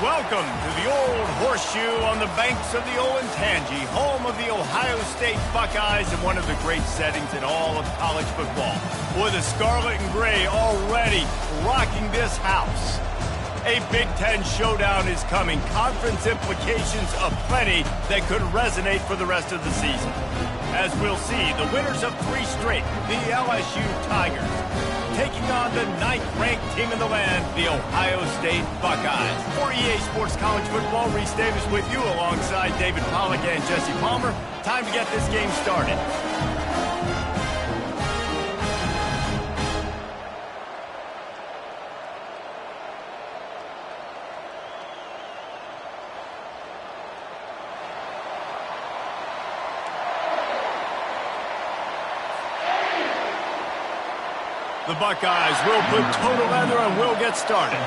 Welcome to the Old Horseshoe on the banks of the Olentangy, home of the Ohio State Buckeyes and one of the great settings in all of college football. Boy, the scarlet and gray already rocking this house. A Big Ten showdown is coming. Conference implications aplenty that could resonate for the rest of the season. As we'll see, the winners of 3 straight, the LSU Tigers, taking on the 9th-ranked team in the land, the Ohio State Buckeyes. For EA Sports College Football, Reese Davis with you alongside David Pollack and Jesse Palmer. Time to get this game started. The Buckeyes will put total leather and will get started.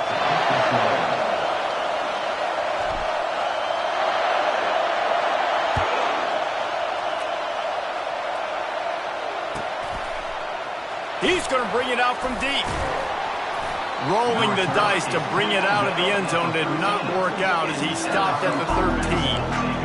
He's going to bring it out from deep. Rolling the dice to bring it out of the end zone did not work out as he stopped at the 13.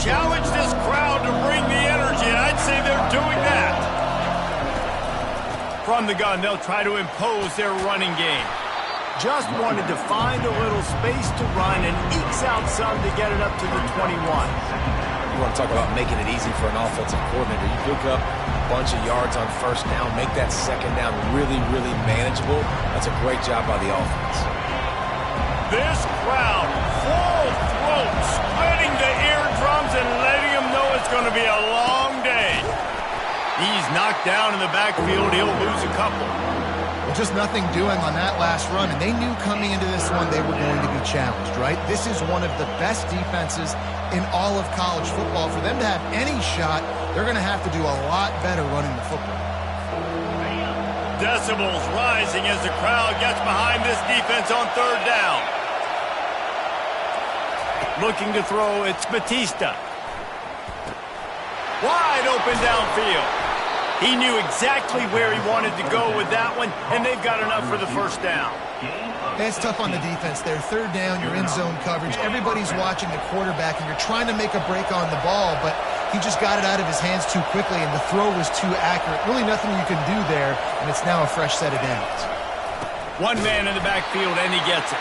Challenge this crowd to bring the energy, and I'd say they're doing that. From the gun, they'll try to impose their running game. Just wanted to find a little space to run and ekes out some to get it up to the 21. You want to talk about making it easy for an offensive coordinator. You pick up a bunch of yards on first down, make that second down really, really manageable. That's a great job by the offense. This crowd, full throat, splitting the eardrums and letting them know it's going to be a long day. He's knocked down in the backfield. He'll lose a couple. Well, just nothing doing on that last run, and they knew coming into this one they were going to be challenged, right? This is one of the best defenses in all of college football. For them to have any shot, they're going to have to do a lot better running the football. Decibels rising as the crowd gets behind this defense on 3rd down. Looking to throw, it's Batista. Wide open downfield. He knew exactly where he wanted to go with that one, and they've got enough for the first down. It's tough on the defense there. 3rd down, you're in zone coverage. Everybody's watching the quarterback, and you're trying to make a break on the ball, but he just got it out of his hands too quickly, and the throw was too accurate. Really nothing you can do there, and it's now a fresh set of downs. One man in the backfield, and he gets it.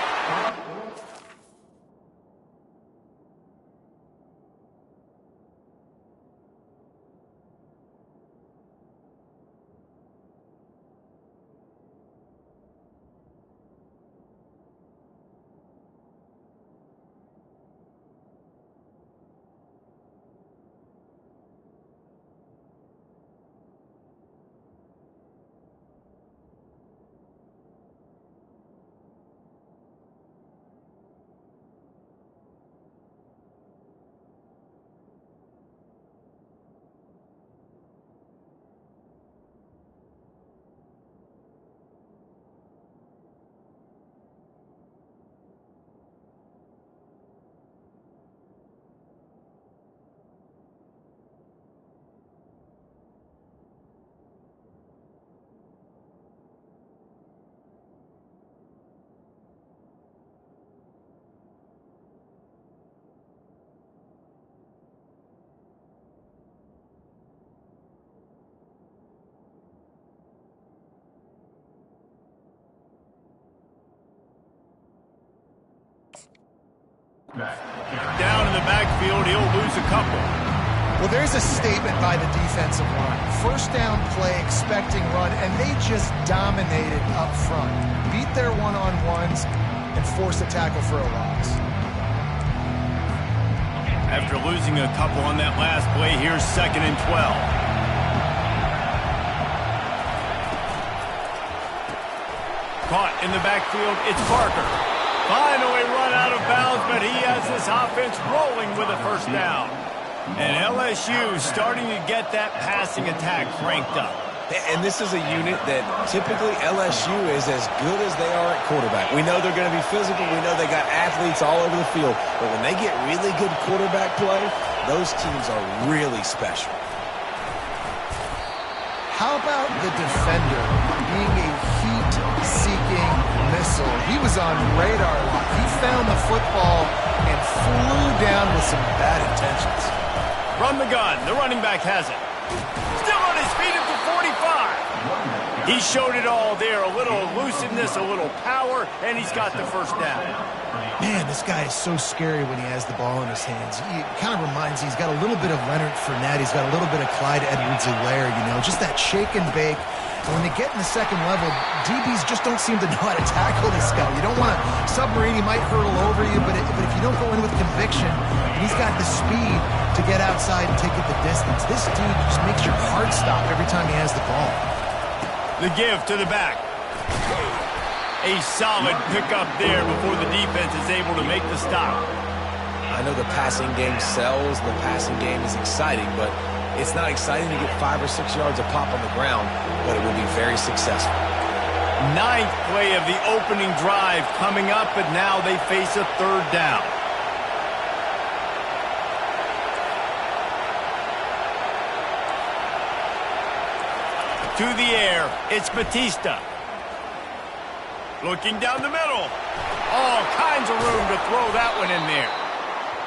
Down in the backfield, he'll lose a couple. Well, there's a statement by the defensive line. 1st down play, expecting run, and they just dominated up front. Beat their one-on-ones and forced a tackle for a loss. After losing a couple on that last play, here's 2nd and 12. Caught in the backfield, it's Parker. Finally run out of bounds, but he has this offense rolling with a first down. And LSU starting to get that passing attack cranked up. And this is a unit that typically LSU is as good as they are at quarterback. We know they're going to be physical. We know they got athletes all over the field. But when they get really good quarterback play, those teams are really special. How about the defender being a heat-seeking missile? He was on radar lock. He found the football and flew down with some bad intentions. From the gun, the running back has it. Still on his feet at the 45. He showed it all there. A little elusiveness, a little power, and he's got the first down. Man, this guy is so scary when he has the ball in his hands. He kind of reminds me, he's got a little bit of Leonard Fournette. He's got a little bit of Clyde Edwards-Helaire, you know, just that shake and bake. And when they get in the second level, DBs just don't seem to know how to tackle this guy. You don't want to submarine. He might hurtle over you, but if you don't go in with conviction, and he's got the speed to get outside and take it the distance. This dude just makes your heart stop every time he has the ball. The give to the back. A solid pickup there before the defense is able to make the stop. I know the passing game sells, the passing game is exciting, but it's not exciting to get 5 or 6 yards a pop on the ground, but it will be very successful. 9th play of the opening drive coming up, but now they face a third down. To the air, it's Batista. Looking down the middle. All kinds of room to throw that one in there.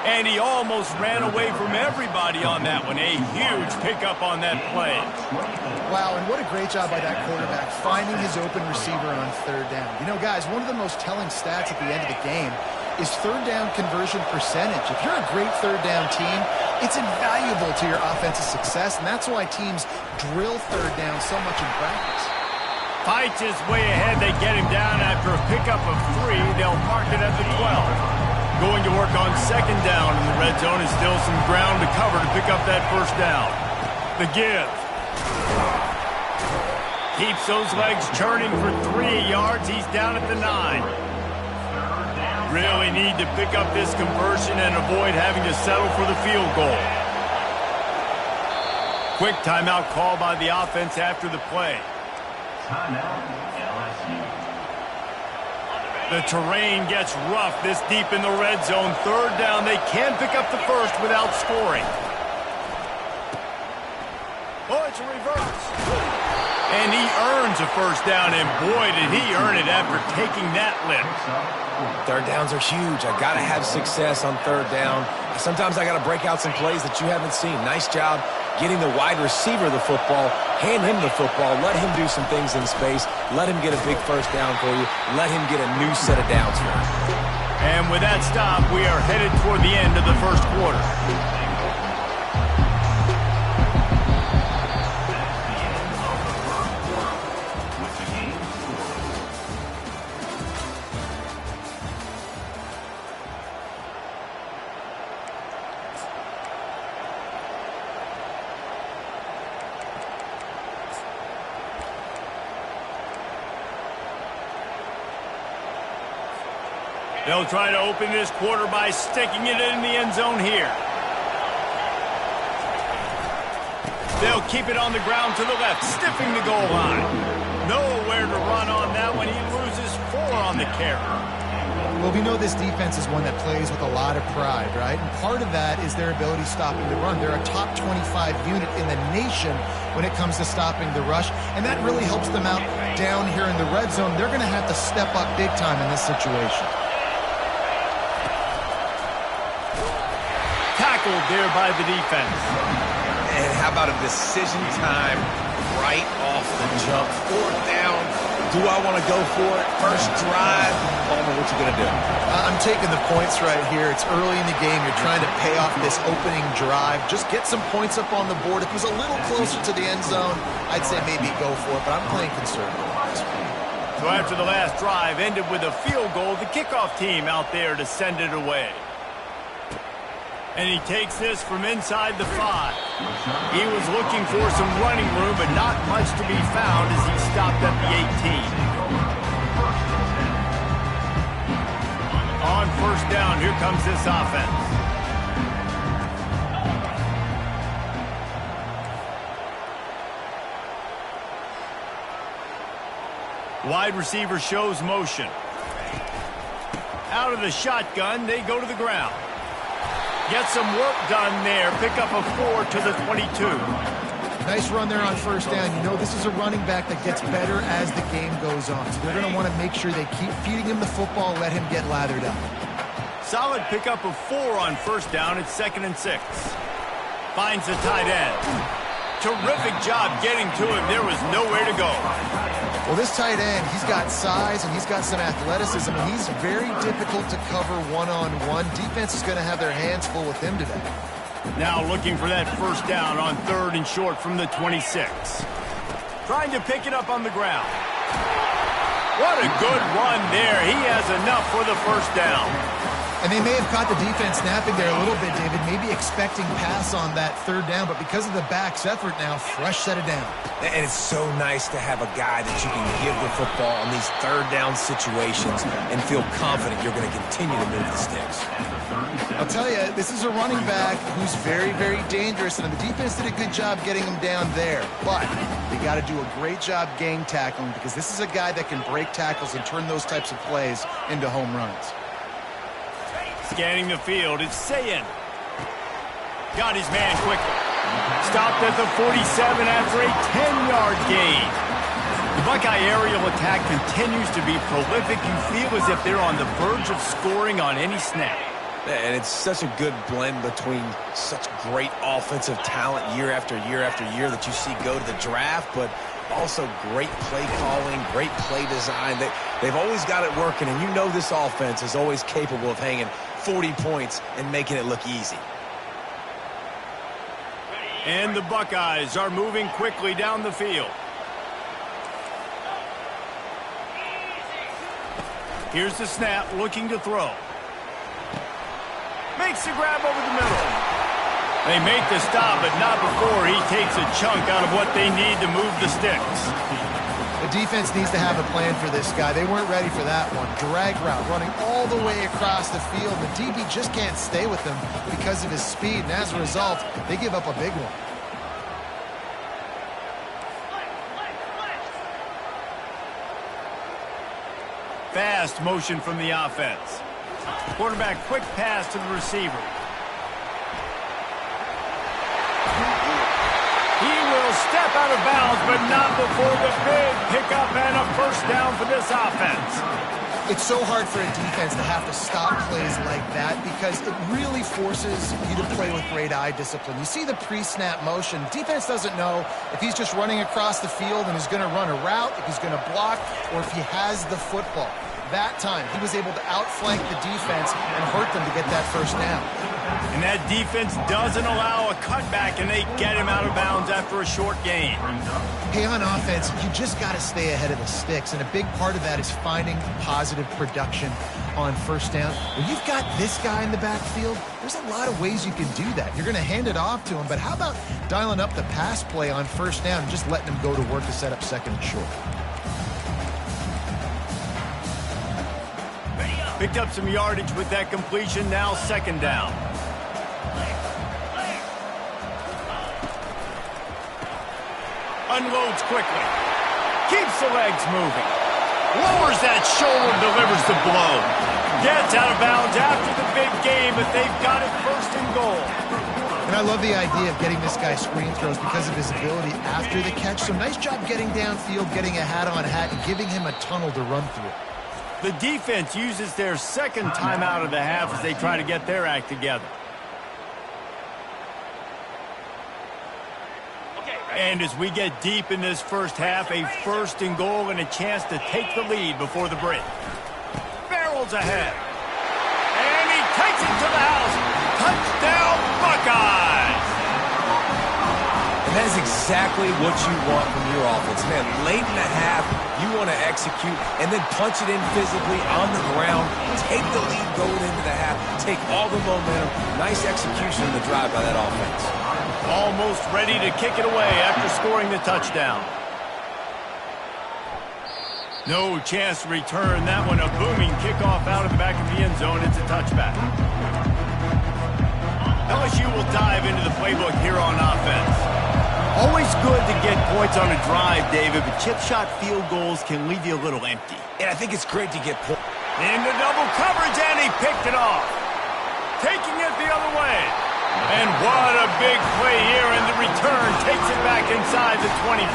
And he almost ran away from everybody on that one. A huge pickup on that play. Wow, and what a great job by that quarterback, finding his open receiver on third down. You know, guys, one of the most telling stats at the end of the game is third down conversion percentage. If you're a great third down team, it's invaluable to your offensive success, and that's why teams drill third down so much in practice. Fights his way ahead. They get him down after a pickup of 3. They'll mark it at the 12. Going to work on second down in the red zone, and still some ground to cover to pick up that first down. The give. Keeps those legs churning for 3 yards. He's down at the 9. Really need to pick up this conversion and avoid having to settle for the field goal. Quick timeout call by the offense after the play. Timeout, LSU. The terrain gets rough this deep in the red zone. Third down, they can pick up the first without scoring. Oh, it's a reverse. And he earns a first down, and boy, did he earn it after taking that lift. Third downs are huge. I got to have success on third down. Sometimes I got to break out some plays that you haven't seen. Nice job getting the wide receiver the football, hand him the football, let him do some things in space, let him get a big first down for you, let him get a new set of downs for you. And with that stop, we are headed toward the end of the first quarter. They'll try to open this quarter by sticking it in the end zone here. They'll keep it on the ground to the left, stiffing the goal line. Nowhere to run on that one. He loses 4 on the carry. Well, we know this defense is one that plays with a lot of pride, right? And part of that is their ability stopping the run. They're a top 25 unit in the nation when it comes to stopping the rush, and that really helps them out down here in the red zone. They're going to have to step up big time in this situation. Tackled there by the defense. And how about a decision time right off the jump? 4th down. Do I want to go for it? First drive. Palmer, what you going to do? I'm taking the points right here. It's early in the game. You're trying to pay off this opening drive. Just get some points up on the board. If it was a little closer to the end zone, I'd say maybe go for it, but I'm playing conservative. So after the last drive ended with a field goal, the kickoff team out there to send it away. And he takes this from inside the 5. He was looking for some running room, but not much to be found as he stopped at the 18. On first down, here comes this offense. Wide receiver shows motion. Out of the shotgun, they go to the ground. Get some work done there. Pick up a 4 to the 22. Nice run there on first down. You know this is a running back that gets better as the game goes on. So they're going to want to make sure they keep feeding him the football, let him get lathered up. Solid pickup of 4 on first down. It's 2nd and 6. Finds the tight end. Terrific job getting to him. There was nowhere to go. Well, this tight end, he's got size and he's got some athleticism, and he's very difficult to cover one-on-one. Defense is going to have their hands full with him today. Now looking for that first down on 3rd and short from the 26. Trying to pick it up on the ground. What a good run there. He has enough for the first down. And they may have caught the defense napping there a little bit, David, maybe expecting pass on that 3rd down, but because of the back's effort now, fresh set of down. And it's so nice to have a guy that you can give the football on these 3rd down situations and feel confident you're going to continue to move the sticks. I'll tell you, this is a running back who's very, very dangerous, and the defense did a good job getting him down there. But they got to do a great job gang tackling, because this is a guy that can break tackles and turn those types of plays into home runs. Scanning the field, it's Sayin. Got his man quickly. Stopped at the 47 after a 10-yard gain. The Buckeye aerial attack continues to be prolific. You feel as if they're on the verge of scoring on any snap. And it's such a good blend between such great offensive talent year after year after year that you see go to the draft, but also great play calling, great play design. They've always got it working, and you know this offense is always capable of hanging 40 points and making it look easy. And the Buckeyes are moving quickly down the field. Here's the snap, looking to throw. Makes the grab over the middle. They make the stop, but not before he takes a chunk out of what they need to move the sticks. The defense needs to have a plan for this guy. They weren't ready for that one. Drag route, running all the way across the field. The DB just can't stay with him because of his speed, and as a result, they give up a big one. Fast motion from the offense. Quarterback quick pass to the receiver. He will step out of bounds, but not before the big pickup and a first down for this offense. It's so hard for a defense to have to stop plays like that because it really forces you to play with great eye discipline. You see the pre-snap motion. Defense doesn't know if he's just running across the field and he's going to run a route, if he's going to block, or if he has the football. That time, he was able to outflank the defense and hurt them to get that first down. And that defense doesn't allow a cutback, and they get him out of bounds after a short gain. Hey, on offense, you just got to stay ahead of the sticks, and a big part of that is finding positive production on first down. When you've got this guy in the backfield, there's a lot of ways you can do that. You're going to hand it off to him, but how about dialing up the pass play on first down and just letting him go to work to set up 2nd and short? Picked up some yardage with that completion, now 2nd down. Unloads quickly. Keeps the legs moving. Lowers that shoulder, delivers the blow. Gets out of bounds after the big game, but they've got it 1st and goal. And I love the idea of getting this guy screen throws because of his ability after the catch. So nice job getting downfield, getting a hat-on-hat, and giving him a tunnel to run through. The defense uses their 2nd timeout of the half as they try to get their act together. And as we get deep in this first half, a 1st and goal and a chance to take the lead before the break. Barrels ahead. And he takes it to the house. Touchdown, Buckeyes! And that is exactly what you want from your offense. Man, late in the half, you want to execute and then punch it in physically on the ground, take the lead going into the half, take all the momentum. Nice execution in the drive by that offense. Almost ready to kick it away after scoring the touchdown. No chance to return that one. A booming kickoff out of the back of the end zone. It's a touchback. LSU will dive into the playbook here on offense. Always good to get points on a drive, David, but chip shot field goals can leave you a little empty. And I think it's great to get points. Into double coverage, and he picked it off. Taking it the other way. And what a big play here, and the return takes it back inside the 25.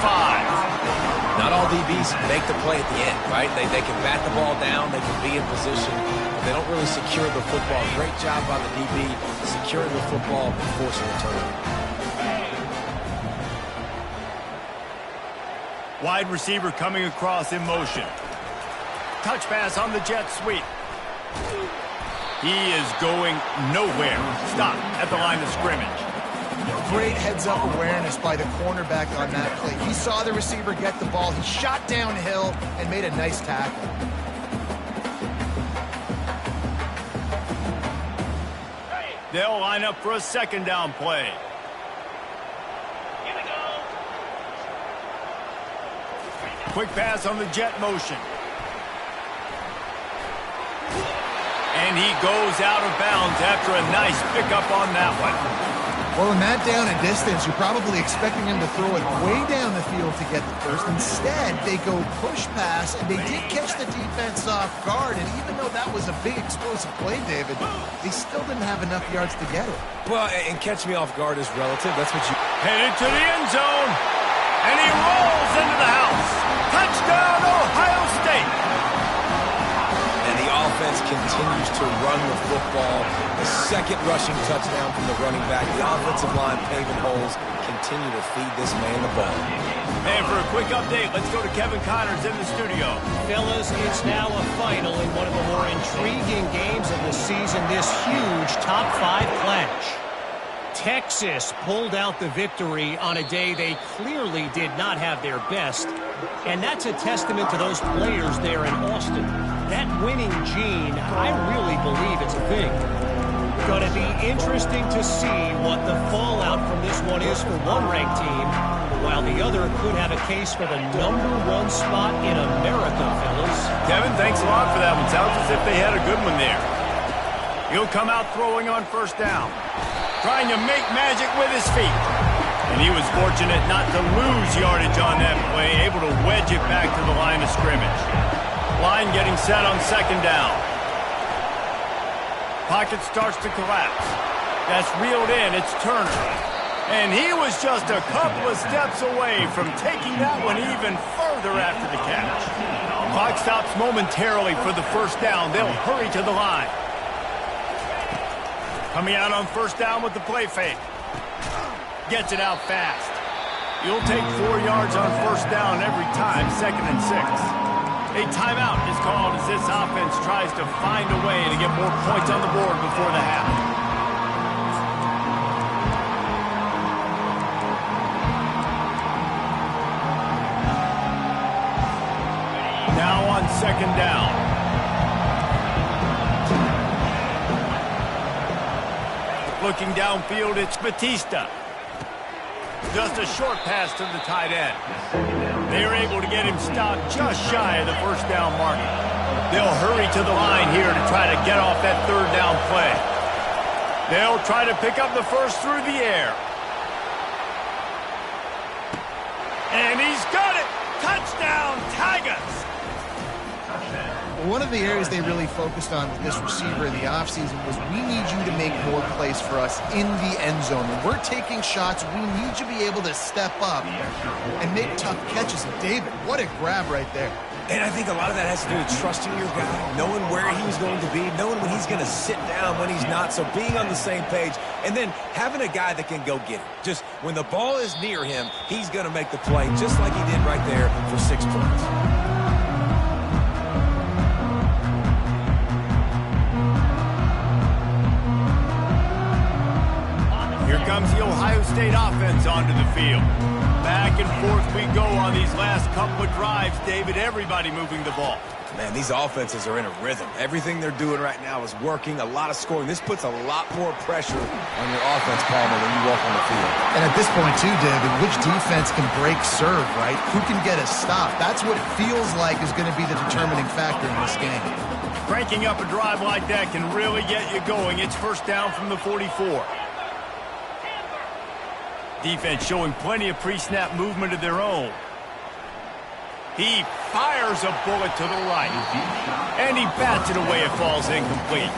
Not all DBs make the play at the end, right? They can bat the ball down, they can be in position, but they don't really secure the football. Great job by the DB securing the football and forcing the turnover. Wide receiver coming across in motion. Touch pass on the jet sweep. He is going nowhere. Stop at the line of scrimmage. Great heads-up awareness by the cornerback on that play. He saw the receiver get the ball. He shot downhill and made a nice tackle. They'll line up for a second down play. Here we go. Quick pass on the jet motion. And he goes out of bounds after a nice pickup on that one. Well, in that down and distance, you're probably expecting him to throw it way down the field to get the first. Instead, they go push pass, and they did catch the defense off guard. And even though that was a big explosive play, David, they still didn't have enough yards to get it. Well, and catch me off guard is relative. That's what you... Headed to the end zone. And he rolls into the house. Touchdown, Ohio State. And the offense continues to run the football. The second rushing touchdown from the running back. The offensive line paving holes. Continue to feed this man the ball. And for a quick update, let's go to Kevin Connors in the studio. Fellas, it's now a final in one of the more intriguing games of the season, this huge top 5 clash. Texas pulled out the victory on a day they clearly did not have their best, and that's a testament to those players there in Austin. That winning gene, I really believe it's a thing. Going to be interesting to see what the fallout from this one is for one ranked team, while the other could have a case for the #1 spot in America, fellas. Kevin, thanks a lot for that one. Sounds as if they had a good one there. He'll come out throwing on first down, trying to make magic with his feet. And he was fortunate not to lose yardage on that play, able to wedge it back to the line of scrimmage. Line getting set on second down. Pocket starts to collapse. That's reeled in. It's Turner. And he was just a couple of steps away from taking that one even further after the catch. Clock stops momentarily for the first down. They'll hurry to the line. Coming out on first down with the play fake. Gets it out fast. You'll take 4 yards on first down every time, 2nd and 6. A timeout is called as this offense tries to find a way to get more points on the board before the half. Now on second down. Looking downfield, it's Batista. Just a short pass to the tight end. They're able to get him stopped just shy of the first down marker. They'll hurry to the line here to try to get off that third down play. They'll try to pick up the first through the air. And he's got it! Touchdown, Tigers! One of the areas they really focused on with this receiver in the offseason was we need you to make more plays for us in the end zone. When we're taking shots, we need you to be able to step up and make tough catches. And David, what a grab right there. And I think a lot of that has to do with trusting your guy, knowing where he's going to be, knowing when he's going to sit down, when he's not. So being on the same page, and then having a guy that can go get it. Just when the ball is near him, he's going to make the play, just like he did right there for 6 points. Here comes the Ohio State offense onto the field. Back and forth we go on these last couple of drives, David. Everybody moving the ball. Man, these offenses are in a rhythm. Everything they're doing right now is working. A lot of scoring. This puts a lot more pressure on your offense, Palmer, when you walk on the field. And at this point, too, David, which defense can break serve, right? Who can get a stop? That's what it feels like is going to be the determining factor in this game. Cranking up a drive like that can really get you going. It's first down from the 44. Defense showing plenty of pre-snap movement of their own. He fires a bullet to the right. And he bats it away. It falls incomplete.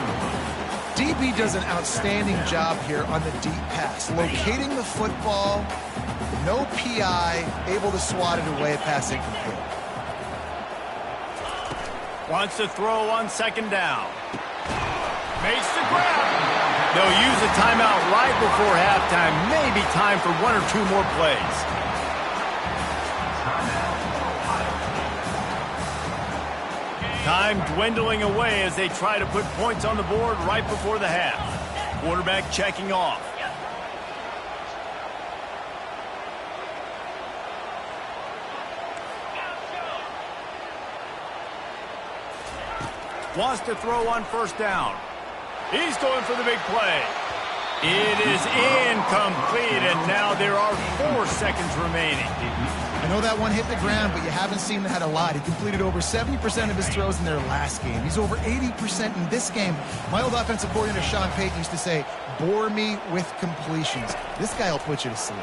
DB does an outstanding job here on the deep pass. Locating the football, no PI, able to swat it away, pass incomplete. Wants to throw on second down. Makes the grab. They'll use a timeout right before halftime. Maybe time for one or two more plays. Time dwindling away as they try to put points on the board right before the half. Quarterback checking off. Wants to throw on first down. He's going for the big play. It is incomplete, and now there are 4 seconds remaining. I know that one hit the ground, but you haven't seen that a lot. He completed over 70% of his throws in their last game. He's over 80% in this game. My old offensive coordinator, Sean Payton, used to say, bore me with completions. This guy will put you to sleep.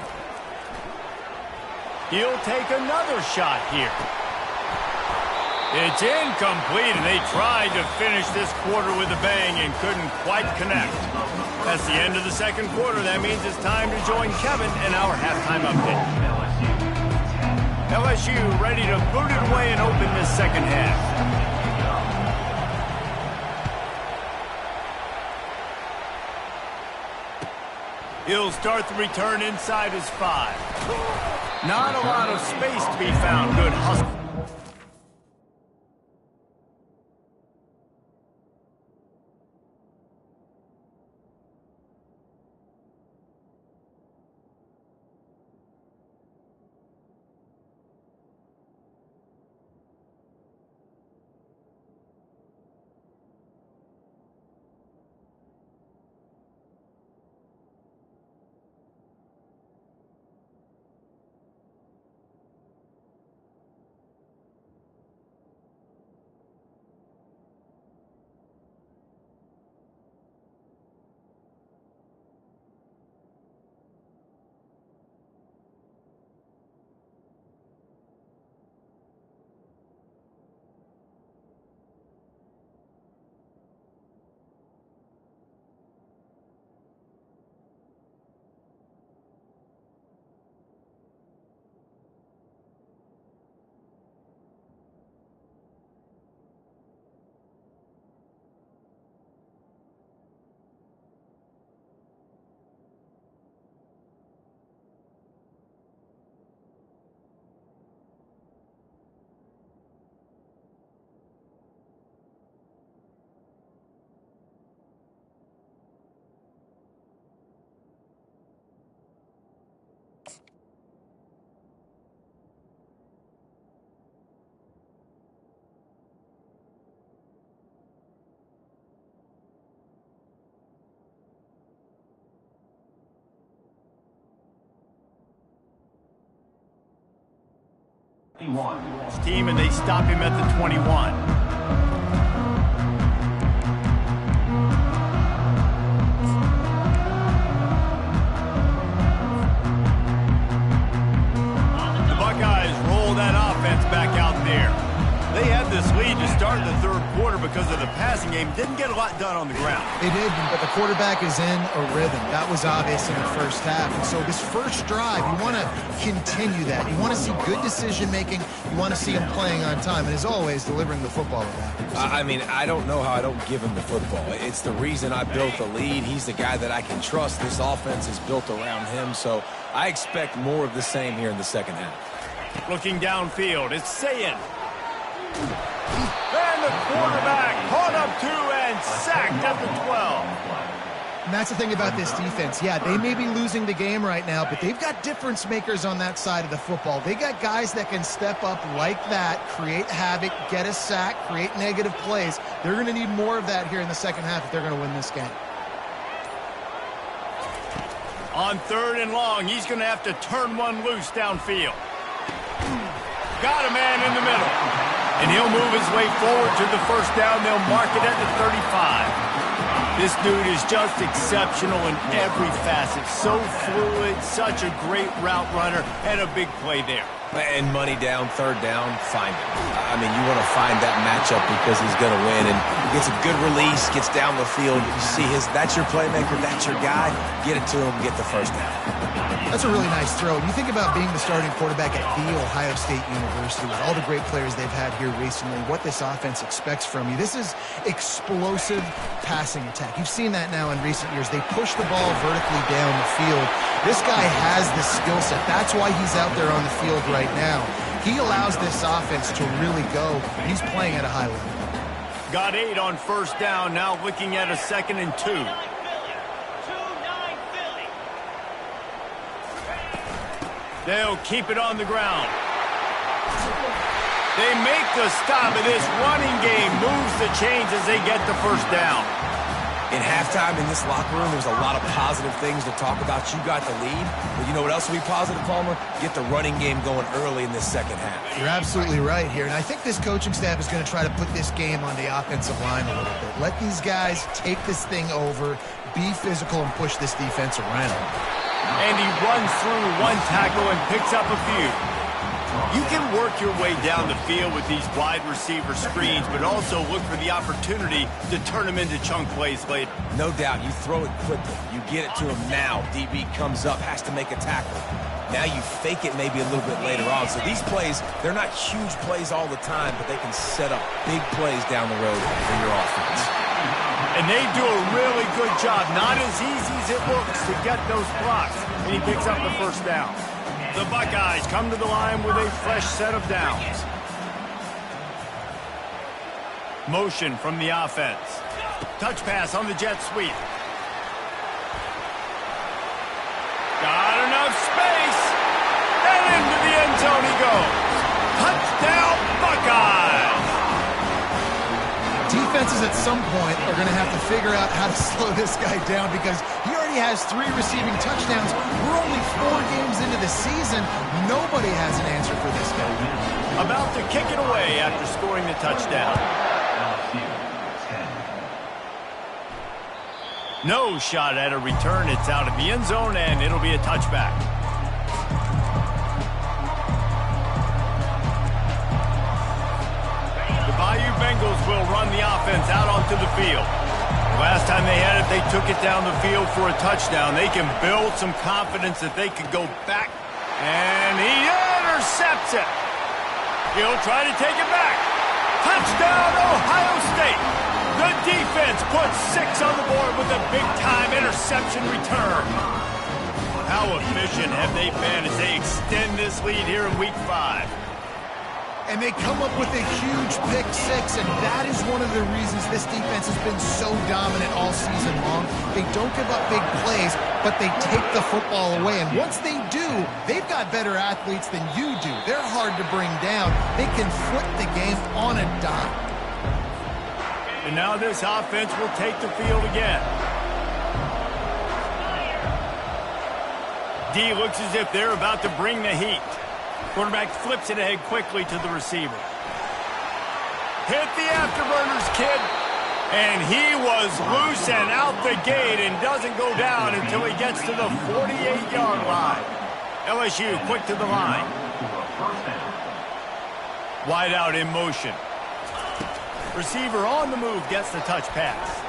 He'll take another shot here. It's incomplete, and they tried to finish this quarter with a bang and couldn't quite connect. That's the end of the second quarter. That means it's time to join Kevin in our halftime update. LSU ready to boot it away and open this second half. He'll start the return inside his 5. Not a lot of space to be found. Good hustle. Team, and they stop him at the 21. The Buckeyes roll that offense back out there. They had this lead to start the third quarter because of the passing game. Didn't get a lot done on the ground. They did, but the quarterback is in a rhythm. That was obvious in the first half. And so this first drive, you want to continue that. You want to see good decision-making. You want to see him playing on time. And as always, delivering the football with that. I mean, I don't know how I don't give him the football. It's the reason I built the lead. He's the guy that I can trust. This offense is built around him. So I expect more of the same here in the second half. Looking downfield, it's Sayin. And the quarterback caught up 2 and sacked at the 12. And that's the thing about this defense. Yeah, they may be losing the game right now, but they've got difference makers on that side of the football. They got guys that can step up like that, create havoc, get a sack, create negative plays. They're going to need more of that here in the second half if they're going to win this game. On 3rd and long, he's going to have to turn one loose downfield. Got a man in the middle. And he'll move his way forward to the first down. They'll mark it at the 35. This dude is just exceptional in every facet. So fluid, such a great route runner, and a big play there. And money down, third down, find him. I mean, you want to find that matchup because he's going to win. And he gets a good release, gets down the field. You see that's your playmaker, that's your guy. Get it to him, get the first down. That's a really nice throw. You think about being the starting quarterback at The Ohio State University with all the great players they've had here recently, what this offense expects from you. This is explosive passing attack. You've seen that now in recent years. They push the ball vertically down the field. This guy has the skill set. That's why he's out there on the field right now. He allows this offense to really go. He's playing at a high level. Got 8 on first down, now looking at a 2nd and 2. They'll keep it on the ground. They make the stop, and this running game moves the chains as they get the first down. In halftime in this locker room, there's a lot of positive things to talk about. You got the lead, but you know what else will be positive, Palmer? Get the running game going early in this second half. You're absolutely right here, and I think this coaching staff is going to try to put this game on the offensive line a little bit. Let these guys take this thing over, be physical, and push this defense around. And he runs through one tackle and picks up a few. You can work your way down the field with these wide receiver screens, but also look for the opportunity to turn them into chunk plays later. No doubt, you throw it quickly. You get it to him now. DB comes up, has to make a tackle. Now you fake it maybe a little bit later on. So these plays, they're not huge plays all the time, but they can set up big plays down the road for your offense. And they do a really good job. Not as easy as it looks to get those blocks. And he picks up the first down. The Buckeyes come to the line with a fresh set of downs. Motion from the offense. Touch pass on the jet sweep. Got enough space. And into the end zone he goes. Touchdown, Buckeyes! Defenses at some point are going to have to figure out how to slow this guy down because he already has 3 receiving touchdowns. We're only 4 games into the season. Nobody has an answer for this guy. About to kick it away after scoring the touchdown. No shot at a return. It's out of the end zone, and it'll be a touchback. Bayou Bengals will run the offense out onto the field. Last time they had it, they took it down the field for a touchdown. They can build some confidence that they could go back, and he intercepts it. He'll try to take it back. Touchdown, Ohio State. The defense puts 6 on the board with a big-time interception return. How efficient have they been as they extend this lead here in Week 5? And they come up with a huge pick 6, and that is one of the reasons this defense has been so dominant all season long. They don't give up big plays, but they take the football away. And once they do, they've got better athletes than you do. They're hard to bring down. They can flip the game on a dime. And now this offense will take the field again. D looks as if they're about to bring the heat. Quarterback flips it ahead quickly to the receiver. Hit the afterburners, kid. And he was loose and out the gate and doesn't go down until he gets to the 48-yard line. LSU quick to the line. Wide out in motion. Receiver on the move gets the touch pass.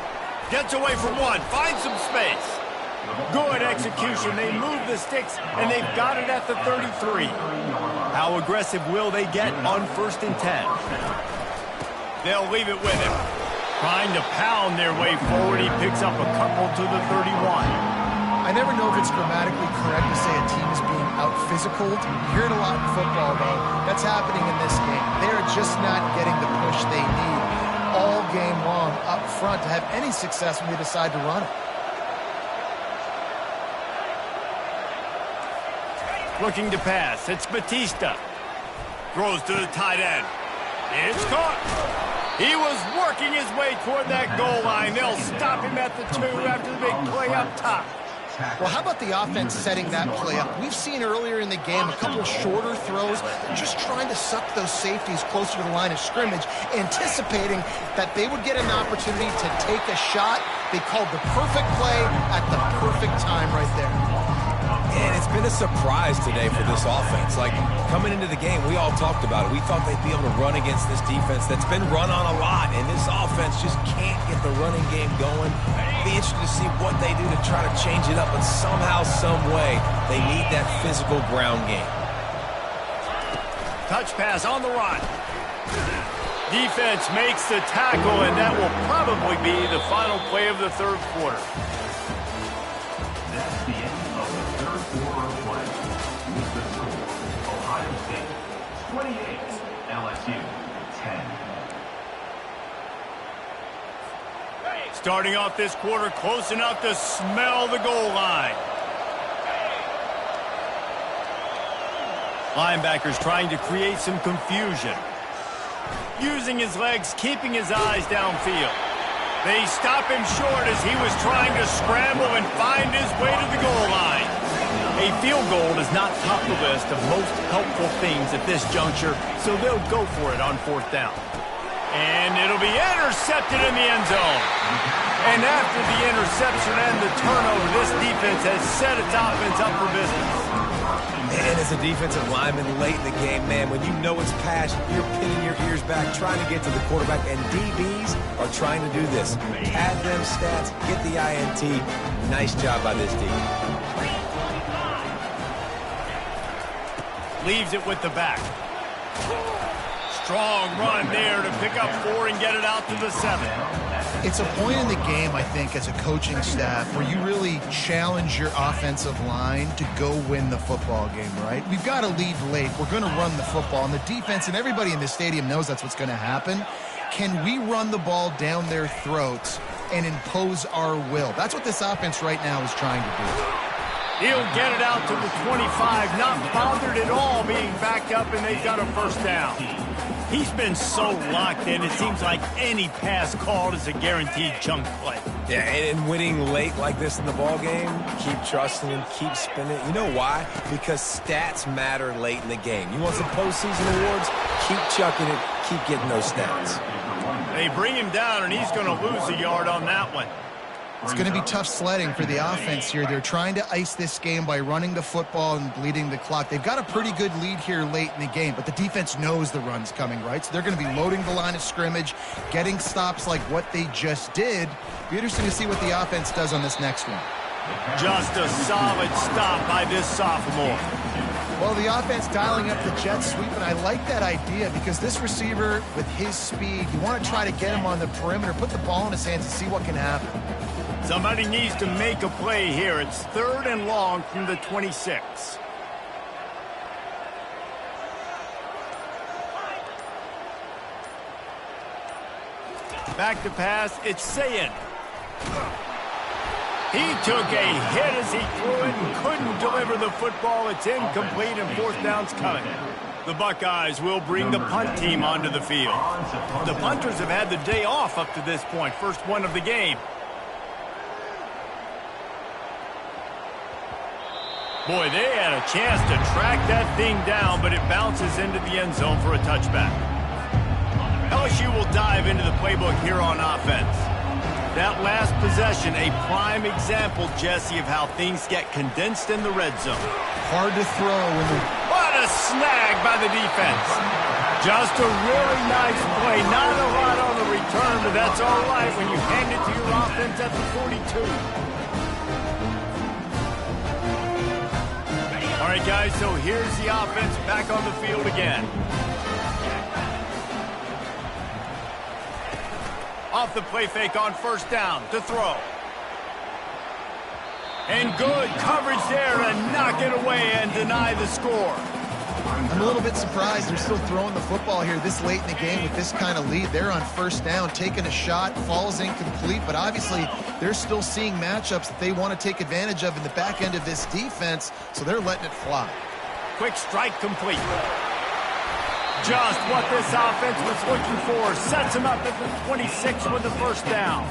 Gets away from one, finds some space. Good execution. They move the sticks, and they've got it at the 33. How aggressive will they get on 1st and 10? They'll leave it with him. Trying to pound their way forward. He picks up a couple to the 31. I never know if it's grammatically correct to say a team is being out-physicaled. You hear it a lot in football, though. That's happening in this game. They're just not getting the push they need all game long up front to have any success when they decide to run it. Looking to pass. It's Batista. Throws to the tight end. It's caught. He was working his way toward that goal line. They'll stop him at the 2 after the big play up top. Well, how about the offense setting that play up? We've seen earlier in the game a couple shorter throws, just trying to suck those safeties closer to the line of scrimmage, anticipating that they would get an opportunity to take a shot. They called the perfect play at the perfect time right there. And it's been a surprise today for this offense. Like, coming into the game, we all talked about it. We thought they'd be able to run against this defense that's been run on a lot, and this offense just can't get the running game going. Be interested to see what they do to try to change it up, but somehow, some way, they need that physical ground game. Touch pass on the run. Defense makes the tackle, and that will probably be the final play of the third quarter. That's the end of the third quarter of play. With the score, Ohio State 28, LSU 10. Starting off this quarter close enough to smell the goal line. Linebackers trying to create some confusion. Using his legs, keeping his eyes downfield. They stop him short as he was trying to scramble and find his way to the goal line. A field goal is not top of the list of most helpful things at this juncture, so they'll go for it on fourth down. And it'll be intercepted in the end zone. And after the interception and the turnover, this defense has set its offense up for business. Man, as a defensive lineman late in the game, man, when you know it's past, you're pinning your ears back, trying to get to the quarterback, and DBs are trying to do this. Pad them stats, get the INT. Nice job by this team. Leaves it with the back. Strong run there to pick up 4 and get it out to the 7. It's a point in the game, I think, as a coaching staff where you really challenge your offensive line to go win the football game, right? We've got to lead late. We're going to run the football, and the defense and everybody in the stadium knows that's what's going to happen. Can we run the ball down their throats and impose our will? That's what this offense right now is trying to do. He'll get it out to the 25, not bothered at all being backed up, and they've got a first down. He's been so locked in, it seems like any pass called is a guaranteed chunk play. Yeah, and winning late like this in the ball game, keep trusting him, keep spinning. You know why? Because stats matter late in the game. You want some postseason awards? Keep chucking it, keep getting those stats. They bring him down, and he's going to lose a yard on that one. It's going to be tough sledding for the offense here. They're trying to ice this game by running the football and bleeding the clock. They've got a pretty good lead here late in the game, but the defense knows the run's coming, right? So they're going to be loading the line of scrimmage, getting stops like what they just did. Be interesting to see what the offense does on this next one. Just a solid stop by this sophomore. Well, the offense dialing up the jet sweep, and I like that idea because this receiver, with his speed, you want to try to get him on the perimeter, put the ball in his hands and see what can happen. Somebody needs to make a play here. It's 3rd and long from the 26. Back to pass. It's Sayin. He took a hit as he threw it and couldn't deliver the football. It's incomplete and fourth down's coming. The Buckeyes will bring the punt team onto the field. The punters have had the day off up to this point. First one of the game. Boy, they had a chance to track that thing down, but it bounces into the end zone for a touchback. LSU will dive into the playbook here on offense. That last possession, a prime example, Jesse, of how things get condensed in the red zone. Hard to throw. What a snag by the defense. Just a really nice play. Not a lot on the return, but that's all right when you hand it to your offense at the 42. All right, guys, so here's the offense back on the field again. Off the play fake on first down to throw. And good coverage there and knock it away and deny the score. I'm a little bit surprised they're still throwing the football here this late in the game with this kind of lead. They're on first down, taking a shot, falls incomplete, but obviously they're still seeing matchups that they want to take advantage of in the back end of this defense, so they're letting it fly. Quick strike complete. Just what this offense was looking for. Sets him up at the 26 with the first down.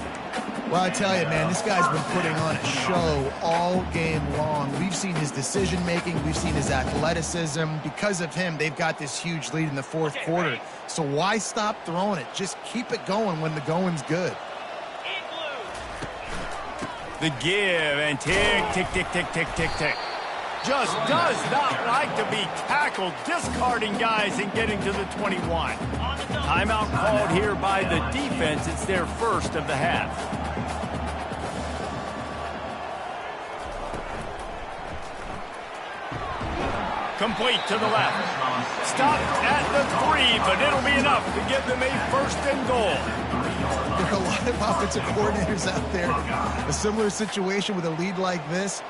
Well, I tell you, man, this guy's been putting on a show all game long. We've seen his decision-making. We've seen his athleticism. Because of him, they've got this huge lead in the fourth quarter. So why stop throwing it? Just keep it going when the going's good. The give and tick, tick, tick, tick, tick, tick, tick. Just does not like to be tackled, discarding guys and getting to the 21. Timeout called here by the defense. It's their first of the half. Complete to the left. Stopped at the 3, but it'll be enough to give them a first and goal. There are a lot of offensive coordinators out there. A similar situation with a lead like this.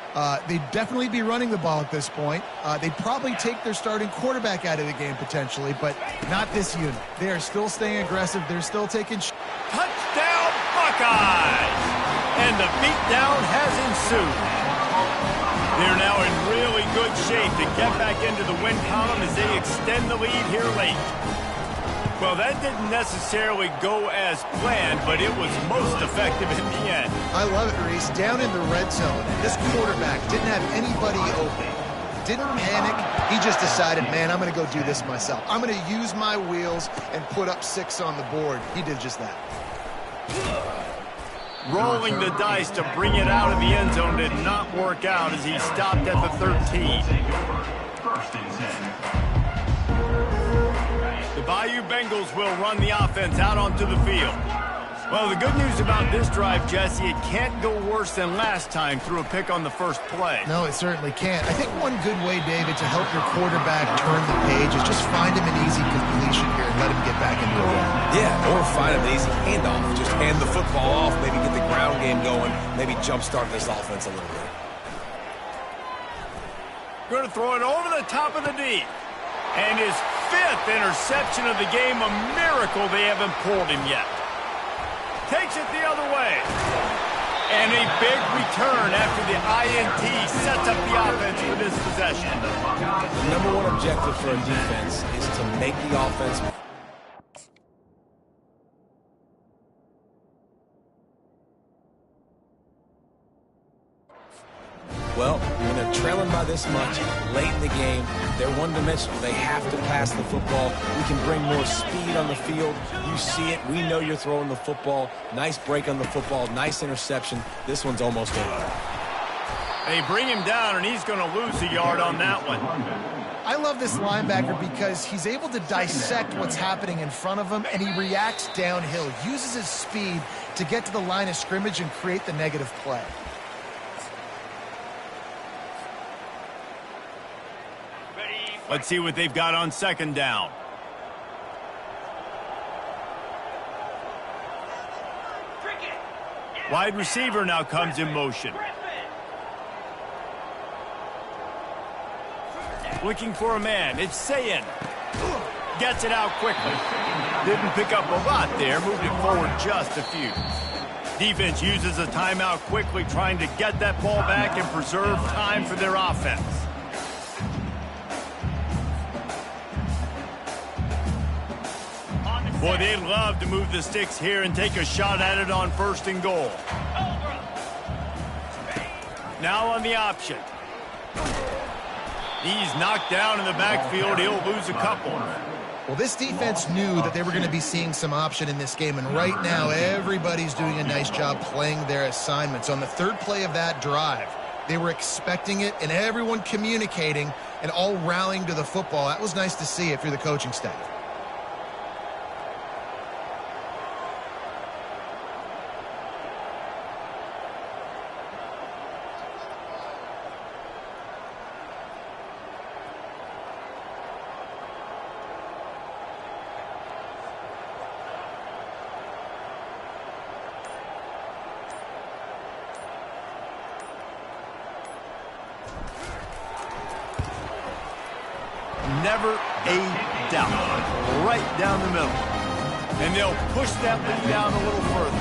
They'd definitely be running the ball at this point. They'd probably take their starting quarterback out of the game potentially, but not this unit. They are still staying aggressive. They're still taking Touchdown, Buckeyes! And the beatdown has ensued. They're now in really good shape to get back into the win column as they extend the lead here late. Well, that didn't necessarily go as planned, but it was most effective in the end. I love it, Reese. Down in the red zone, this quarterback didn't have anybody open. Didn't panic. He just decided, man, I'm going to go do this myself. I'm going to use my wheels and put up 6 on the board. He did just that. Rolling the dice to bring it out of the end zone did not work out as he stopped at the 13. The Bayou Bengals will run the offense out onto the field. Well, the good news about this drive, Jesse, it can't go worse than last time through a pick on the first play. No, it certainly can't. I think one good way, David, to help your quarterback turn the page is just find him an easy completion here and let him get back into it. Yeah, or find him an easy handoff. Just hand the football off, maybe get the ground game going, maybe jumpstart this offense a little bit. Going to throw it over the top of the D. And his 5th interception of the game, a miracle they haven't pulled him yet. Takes it the other way. And a big return after the INT sets up the offense for this possession. The number one objective for a defense is to make the offense. Well, when they're trailing by this much late in the game, they're one-dimensional. They have to pass the football. We can bring more speed on the field. You see it. We know you're throwing the football. Nice break on the football. Nice interception. This one's almost over. They bring him down, and he's going to lose a yard on that one. I love this linebacker because he's able to dissect what's happening in front of him, and he reacts downhill, uses his speed to get to the line of scrimmage and create the negative play. Let's see what they've got on second down. Wide receiver now comes in motion. Looking for a man. It's Sayin. Gets it out quickly. Didn't pick up a lot there. Moved it forward just a few. Defense uses a timeout quickly, trying to get that ball back and preserve time for their offense. Boy, they'd love to move the sticks here and take a shot at it on first and goal. Now on the option. He's knocked down in the backfield. He'll lose a couple. Well, this defense knew that they were going to be seeing some option in this game, and right now everybody's doing a nice job playing their assignments. On the third play of that drive, they were expecting it, and everyone communicating and all rallying to the football. That was nice to see if you're the coaching staff. Never a doubt. Right down the middle. And they'll push that lead down a little further.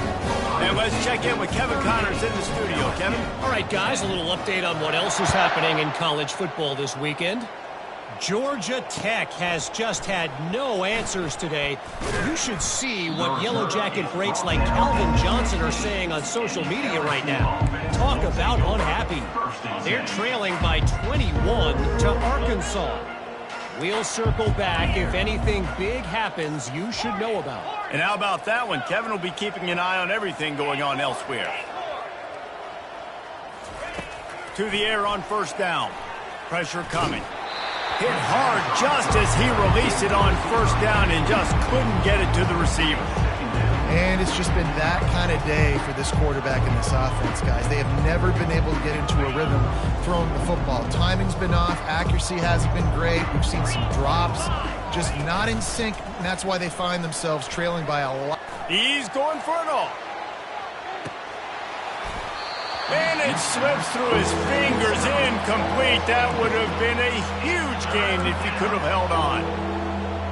And let's check in with Kevin Connors in the studio. Kevin? All right, guys, a little update on what else is happening in college football this weekend. Georgia Tech has just had no answers today. You should see what Yellow Jacket greats like Calvin Johnson are saying on social media right now. Talk about unhappy. They're trailing by 21 to Arkansas. We'll circle back if anything big happens you should know about. And how about that one? Kevin will be keeping an eye on everything going on elsewhere. To the air on first down. Pressure coming. Hit hard just as he released it on first down and just couldn't get it to the receiver. And it's just been that kind of day for this quarterback in this offense, guys. They have never been able to get into a rhythm throwing the football. Timing's been off. Accuracy hasn't been great. We've seen some drops. Just not in sync, and that's why they find themselves trailing by a lot. He's going for it all. And it slips through his fingers, incomplete. That would have been a huge gain if he could have held on.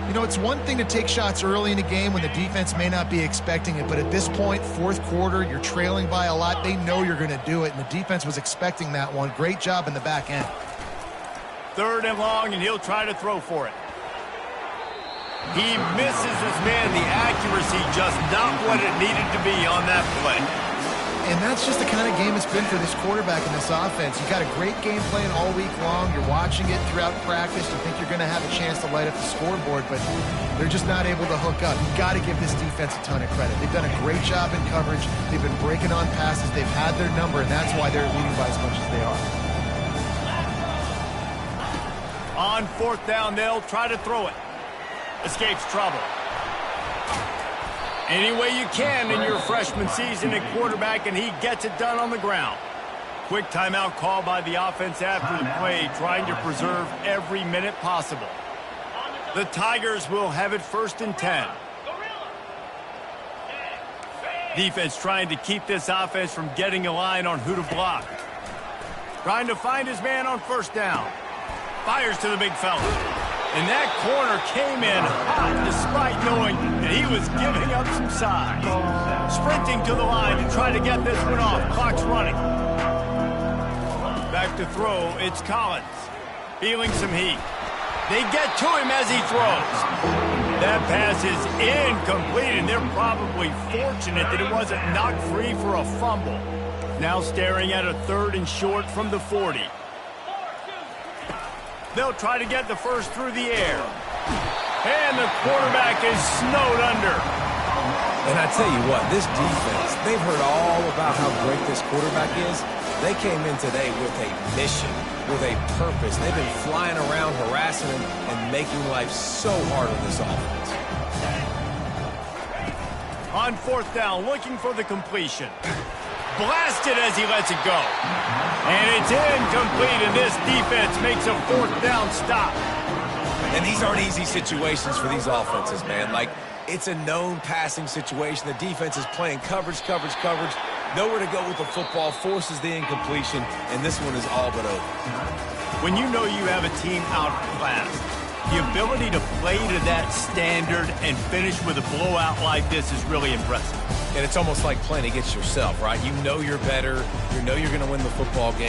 You know, it's one thing to take shots early in a game when the defense may not be expecting it, but at this point, fourth quarter, you're trailing by a lot. They know you're going to do it, and the defense was expecting that one. Great job in the back end. 3rd and long, and he'll try to throw for it. He misses his man. The accuracy just not what it needed to be on that play. And that's just the kind of game it's been for this quarterback in this offense. You got a great game plan all week long. You're watching it throughout practice. You think you're going to have a chance to light up the scoreboard, but they're just not able to hook up. You've got to give this defense a ton of credit. They've done a great job in coverage. They've been breaking on passes. They've had their number, and that's why they're leading by as much as they are. On 4th down, they'll try to throw it. Escapes trouble. Any way you can in your freshman season at quarterback, and he gets it done on the ground. Quick timeout call by the offense after the play, trying to preserve every minute possible. The Tigers will have it 1st and 10. Defense trying to keep this offense from getting a line on who to block. Trying to find his man on 1st down. Fires to the big fella. And that corner came in hot despite knowing that he was giving up some size. Sprinting to the line to try to get this one off. Clock's running. Back to throw, it's Collins. Feeling some heat. They get to him as he throws. That pass is incomplete, and they're probably fortunate that it wasn't knocked free for a fumble. Now staring at a 3rd and short from the 40. They'll try to get the first through the air. And the quarterback is snowed under. And I tell you what, this defense, they've heard all about how great this quarterback is. They came in today with a mission, with a purpose. They've been flying around, harassing him, and making life so hard on this offense. On 4th down, looking for the completion. Blasted as he lets it go. And it's incomplete, and this defense makes a 4th down stop. And these aren't easy situations for these offenses, man. Like, it's a known passing situation. The defense is playing coverage. Nowhere to go with the football, forces the incompletion, and this one is all but over. When you know you have a team outclassed, the ability to play to that standard and finish with a blowout like this is really impressive. And it's almost like playing against yourself, right? You know you're better. You know you're going to win the football game.